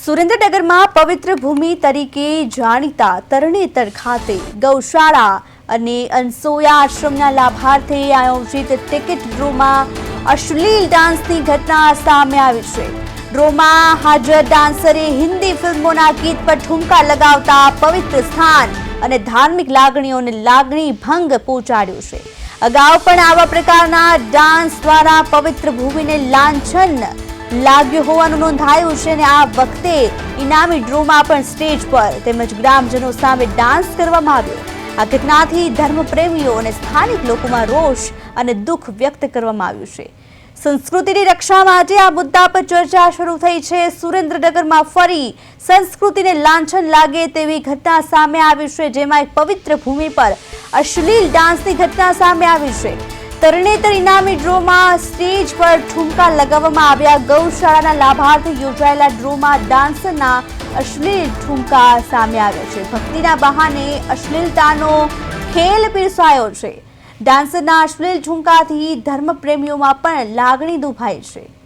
સુરેન્દ્રનગરમાં પવિત્ર ભૂમિ તરીકે જાણીતા તરણેતર ખાતે ગૌશાળા અને અનસોયા આશ્રમના લાભાર્થે આયોજિત ટિકિટ ડ્રોમાં અશ્લીલ ડાન્સની ઘટના સામે આવી છે। ડ્રોમાં હાજર ડાન્સરે હિન્દી ફિલ્મોના ગીત પર ઠુમકા લગાવતા પવિત્ર સ્થાન અને ધાર્મિક લાગણીઓને લાગણી ભંગ પહોંચાડ્યો છે। અગાઉ પણ આવા પ્રકારના ડાન્સ દ્વારા પવિત્ર ભૂમિને લાંછન લાગ્યું હોવાનું નોંધાયું છે અને આ વખતે ઇનામી ડ્રોમાં પણ સ્ટેજ પર તેમજ ગ્રામજનો સામે ડાન્સ કરવામાં આવ્યો। આ ઘટનાથી ધર્મપ્રેમીઓ અને સ્થાનિક લોકોમાં રોષ અને દુઃખ વ્યક્ત કરવામાં આવ્યું છે। સંસ્કૃતિની રક્ષા માટે આ મુદ્દા પર ચર્ચા શરૂ થઈ છે। સુરેન્દ્રનગરમાં ફરી સંસ્કૃતિને લાંછન લાગે તેવી ઘટના સામે આવી છે, જેમાં એક પવિત્ર ભૂમિ પર અશ્લીલ ડાન્સની ઘટના સામે આવી છે। તરણેતર ઇનામી ડ્રોમાં સ્ટેજ પર ઠુમકા લગાવવામાં આવ્યા। ગૌશાળાના લાભાર્થે યોજાયેલા ડ્રોમાં ડાન્સરના અશ્લીલ ઠુમકા સામે આવ્યા છે। ભક્તિના બહાને અશ્લીલતાનો ખેલ પીરસાયો છે। ડાન્સરના અશ્લીલ ઠુમકાથી ધર્મપ્રેમીઓમાં પણ લાગણી દુભાઈ છે।